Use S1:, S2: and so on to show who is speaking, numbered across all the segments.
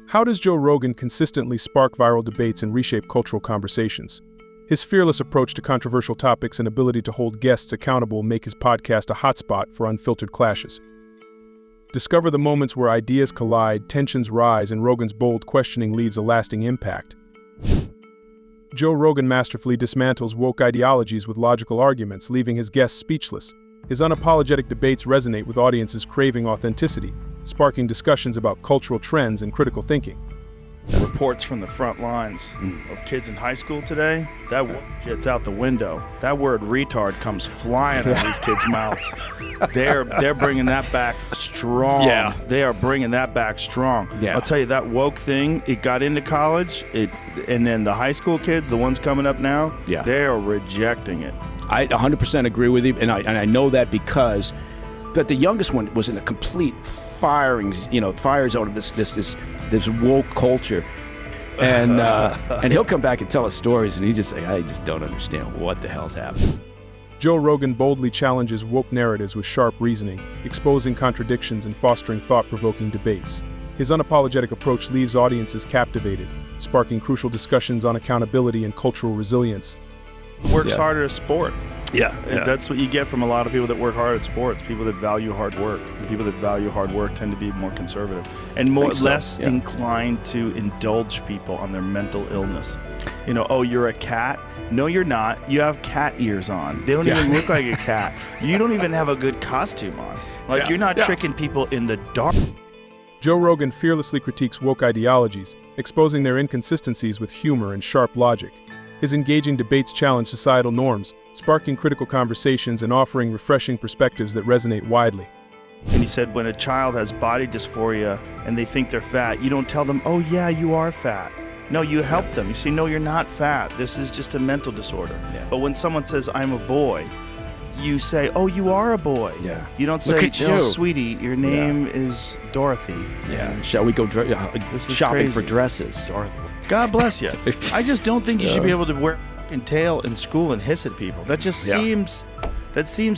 S1: How does Joe Rogan consistently spark viral debates and reshape cultural conversations? His fearless approach to controversial topics and ability to hold guests accountable make his podcast a hotspot for unfiltered clashes. Discover the moments where ideas collide, tensions rise, and Rogan's bold questioning leaves a lasting impact. Joe Rogan masterfully dismantles woke ideologies with logical arguments, leaving his guests speechless. His unapologetic debates resonate with audiences craving authenticity, sparking discussions about cultural trends and critical thinking.
S2: Reports from the front lines of kids in high school today, that shit's out the window. That word retard comes flying out of these kids' mouths. They're bringing that back strong.
S3: Yeah.
S2: They are bringing that back strong.
S3: Yeah.
S2: I'll tell you, that woke thing, it got into college, and then the high school kids, the ones coming up now,
S3: Yeah.
S2: they are rejecting it.
S3: I 100% agree with you, and I know that because the youngest one was in a complete fire zone of this woke culture, and he'll come back and tell us stories, and he just say, I just don't understand what the hell's happening.
S1: Joe Rogan boldly challenges woke narratives with sharp reasoning, exposing contradictions and fostering thought-provoking debates. His unapologetic approach leaves audiences captivated, sparking crucial discussions on accountability and cultural resilience.
S2: Works harder at sport.
S3: Yeah.
S2: That's what you get from a lot of people that work hard at sports. People that value hard work. And people that value hard work tend to be more conservative and less inclined to indulge people on their mental illness. You know, oh, you're a cat? No, you're not. You have cat ears on. They don't even look like a cat. You don't even have a good costume on. Like, you're not tricking people in the dark.
S1: Joe Rogan fearlessly critiques woke ideologies, exposing their inconsistencies with humor and sharp logic. His engaging debates challenge societal norms, sparking critical conversations and offering refreshing perspectives that resonate widely.
S2: And he said when a child has body dysphoria and they think they're fat, you don't tell them, oh yeah, you are fat. No, you help them. You say, no, you're not fat. This is just a mental disorder. Yeah. But when someone says, I'm a boy, you say, oh, you are a boy.
S3: Yeah.
S2: You don't say, no, sweetie, your name is Dorothy.
S3: Yeah. Shall we go shopping for dresses?
S2: Dorothy. God bless you. I just don't think you should be able to wear a fucking tail in school and hiss at people. That just seems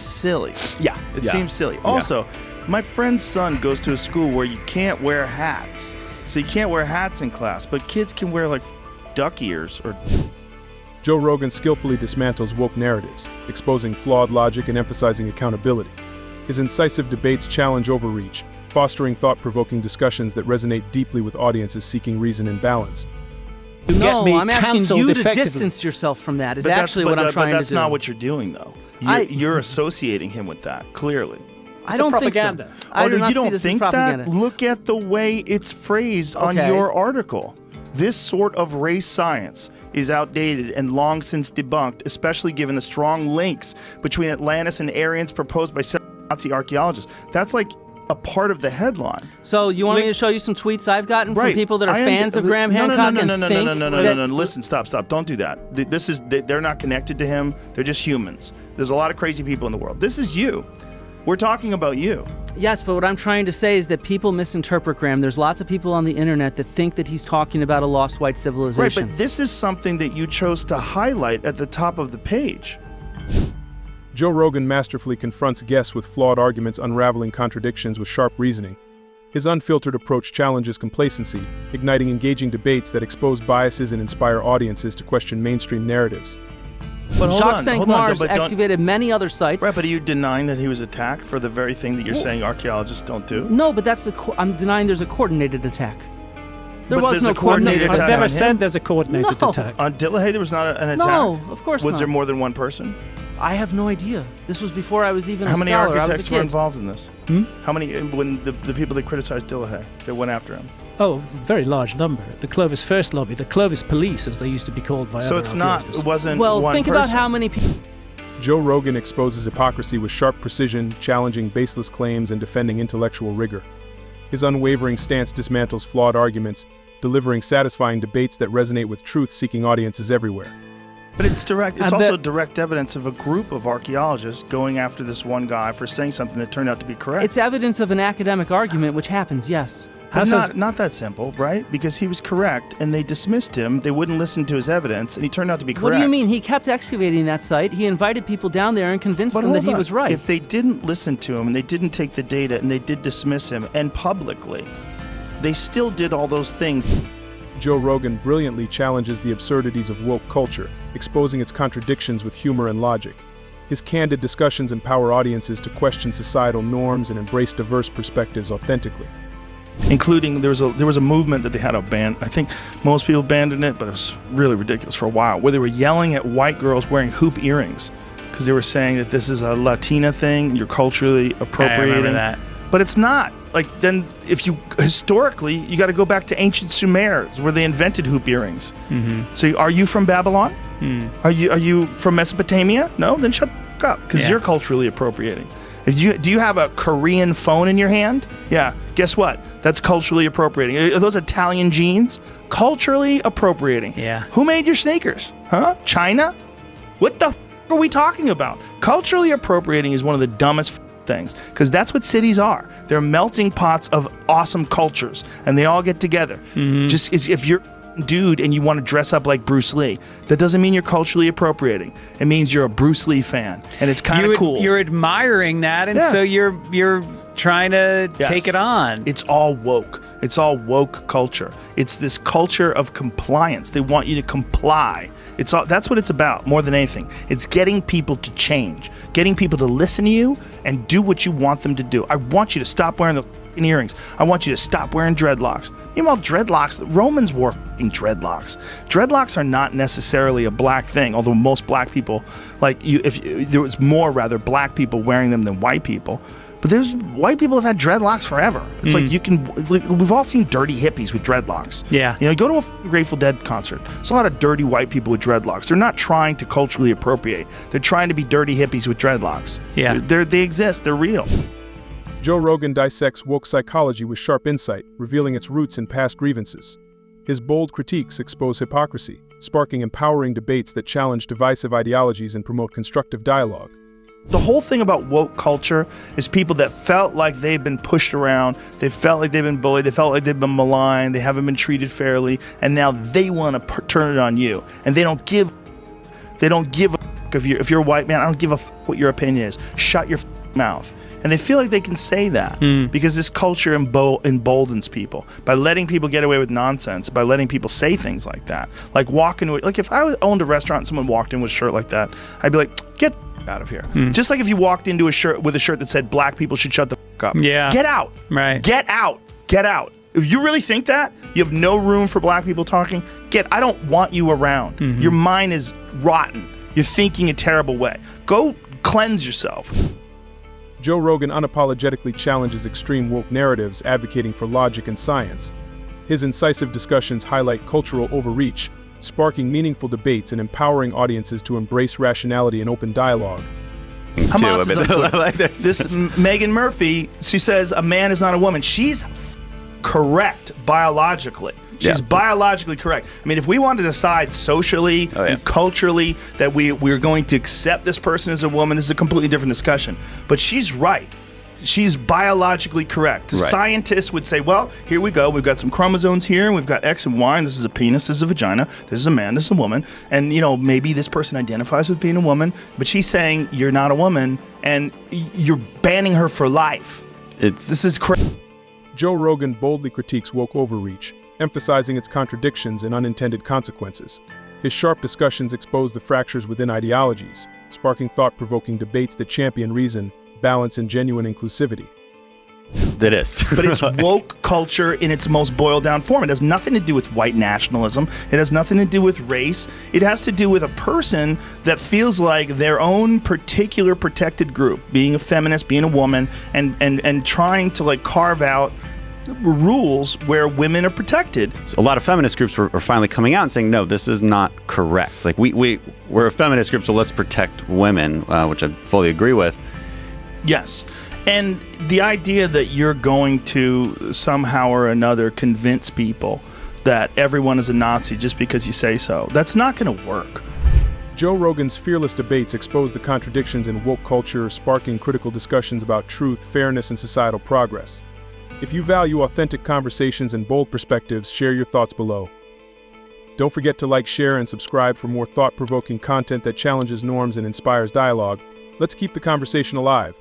S2: silly.
S3: Yeah.
S2: It seems silly. Also, my friend's son goes to a school where you can't wear hats. So you can't wear hats in class, but kids can wear like duck ears or...
S1: Joe Rogan skillfully dismantles woke narratives, exposing flawed logic and emphasizing accountability. His incisive debates challenge overreach, fostering thought-provoking discussions that resonate deeply with audiences seeking reason and balance.
S4: No, I'm asking you to distance yourself from that. Is actually what I'm trying to do.
S2: But that's not what you're doing, though. You're associating him with that, clearly.
S4: I don't think so.
S2: You don't think that? Look at the way it's phrased on your article. This sort of race science is outdated and long since debunked, especially given the strong links between Atlantis and Aryans proposed by several Nazi archaeologists. That's like a part of the headline.
S4: So you want me to show you some tweets I've gotten from people that are fans of Graham Hancock
S2: No, listen, stop. Don't do that. They're not connected to him. They're just humans. There's a lot of crazy people in the world. This is you. We're talking about you.
S4: Yes, but what I'm trying to say is that people misinterpret Graham. There's lots of people on the internet that think that he's talking about a lost white civilization.
S2: Right, but this is something that you chose to highlight at the top of the page.
S1: Joe Rogan masterfully confronts guests with flawed arguments, unraveling contradictions with sharp reasoning. His unfiltered approach challenges complacency, igniting engaging debates that expose biases and inspire audiences to question mainstream narratives.
S2: But
S4: Jacques St. Mars excavated many other sites.
S2: Right, but are you denying that he was attacked for the very thing that you're saying archaeologists don't do?
S4: No, but I'm denying there's a coordinated attack. There was no coordinated attack.
S5: I've never said there's a coordinated attack.
S2: On Dillahay, there was not an attack?
S4: No, of course not.
S2: Was there more than one person?
S4: I have no idea. This was before I was even a
S2: scholar. How many architects were
S4: kid.
S2: Involved in this? How many, when the people that criticized Dillahay, that went after him?
S5: Oh, very large number. The Clovis First Lobby, the Clovis Police, as they used to be called by other archaeologists.
S2: It wasn't
S4: well,
S2: one
S4: think
S2: person.
S4: about how many people...
S1: Joe Rogan exposes hypocrisy with sharp precision, challenging baseless claims and defending intellectual rigor. His unwavering stance dismantles flawed arguments, delivering satisfying debates that resonate with truth-seeking audiences everywhere.
S2: But it's direct. It's also direct evidence of a group of archaeologists going after this one guy for saying something that turned out to be correct.
S4: It's evidence of an academic argument, which happens, yes.
S2: Not that simple, right? Because he was correct, and they dismissed him. They wouldn't listen to his evidence, and he turned out to be correct.
S4: What do you mean? He kept excavating that site. He invited people down there and convinced them that he was right.
S2: If they didn't listen to him, and they didn't take the data, and they did dismiss him, and publicly, they still did all those things.
S1: Joe Rogan brilliantly challenges the absurdities of woke culture, exposing its contradictions with humor and logic. His candid discussions empower audiences to question societal norms and embrace diverse perspectives authentically.
S2: Including, there was a movement that they had a ban. I think most people abandoned it, but it was really ridiculous for a while, where they were yelling at white girls wearing hoop earrings because they were saying that this is a Latina thing, you're culturally appropriating.
S6: I remember that.
S2: But it's not. Like, then if you historically, you got to go back to ancient Sumers where they invented hoop earrings.
S6: Mm-hmm.
S2: So are you from Babylon? Are you from Mesopotamia? No, then shut the up, because you're culturally appropriating. Do you have a Korean phone in your hand? Yeah. Guess what? That's culturally appropriating. Are those Italian jeans? Culturally appropriating.
S6: Yeah.
S2: Who made your sneakers? Huh? China? What the are we talking about? Culturally appropriating is one of the dumbest things, because that's what cities are. They're melting pots of awesome cultures, and they all get together. Just if you're a dude and you want to dress up like Bruce Lee, that doesn't mean you're culturally appropriating. It means you're a Bruce Lee fan, and it's kind of cool.
S6: You're admiring that, and so you're trying to take it on.
S2: It's all woke. It's all woke culture. It's this culture of compliance. They want you to comply. That's what it's about more than anything. It's getting people to change, getting people to listen to you and do what you want them to do. I want you to stop wearing the earrings. I want you to stop wearing dreadlocks. Meanwhile, dreadlocks, the Romans wore dreadlocks. Dreadlocks are not necessarily a black thing, although most black people, there was more rather black people wearing them than white people. But there's white people have had dreadlocks forever. It's we've all seen dirty hippies with dreadlocks.
S6: Yeah.
S2: Go to a Grateful Dead concert. There's a lot of dirty white people with dreadlocks. They're not trying to culturally appropriate. They're trying to be dirty hippies with dreadlocks.
S6: Yeah.
S2: They exist. They're real.
S1: Joe Rogan dissects woke psychology with sharp insight, revealing its roots in past grievances. His bold critiques expose hypocrisy, sparking empowering debates that challenge divisive ideologies and promote constructive dialogue.
S2: The whole thing about woke culture is people that felt like they've been pushed around, they felt like they've been bullied, they felt like they've been maligned, they haven't been treated fairly, and now they want to turn it on you. And they don't give a if you're a white man. I don't give a what your opinion is. Shut your mouth. And they feel like they can say that because this culture emboldens people by letting people get away with nonsense, by letting people say things like that. Like if I owned a restaurant and someone walked in with a shirt like that, I'd be like, get out of here. Just like if you walked into a shirt with a shirt that said black people should shut the up.
S6: Yeah.
S2: Get out.
S6: Right.
S2: Get out. Get out. If you really think that, you have no room for black people talking, I don't want you around. Your mind is rotten. You're thinking a terrible way. Go cleanse yourself.
S1: Joe Rogan unapologetically challenges extreme woke narratives, advocating for logic and science. His incisive discussions highlight cultural overreach, sparking meaningful debates and empowering audiences to embrace rationality and open dialogue.
S2: This Megan Murphy, she says a man is not a woman. She's correct biologically. She's biologically correct. I mean, if we want to decide socially and culturally that we're going to accept this person as a woman, this is a completely different discussion. But she's right. She's biologically correct. Right. Scientists would say, well, here we go. We've got some chromosomes here, and we've got X and Y, and this is a penis, this is a vagina, this is a man, this is a woman. And, maybe this person identifies with being a woman, but she's saying you're not a woman, and you're banning her for life. This is crazy.
S1: Joe Rogan boldly critiques woke overreach, emphasizing its contradictions and unintended consequences. His sharp discussions expose the fractures within ideologies, sparking thought-provoking debates that champion reason, balance, and genuine inclusivity.
S7: It is.
S2: But it's woke culture in its most boiled down form. It has nothing to do with white nationalism. It has nothing to do with race. It has to do with a person that feels like their own particular protected group, being a feminist, being a woman, and trying to carve out rules where women are protected.
S7: A lot of feminist groups were finally coming out and saying, no, this is not correct. We're a feminist group, so let's protect women, which I fully agree with.
S2: Yes. And the idea that you're going to somehow or another convince people that everyone is a Nazi just because you say so, that's not going to work.
S1: Joe Rogan's fearless debates expose the contradictions in woke culture, sparking critical discussions about truth, fairness, and societal progress. If you value authentic conversations and bold perspectives, share your thoughts below. Don't forget to like, share, and subscribe for more thought-provoking content that challenges norms and inspires dialogue. Let's keep the conversation alive.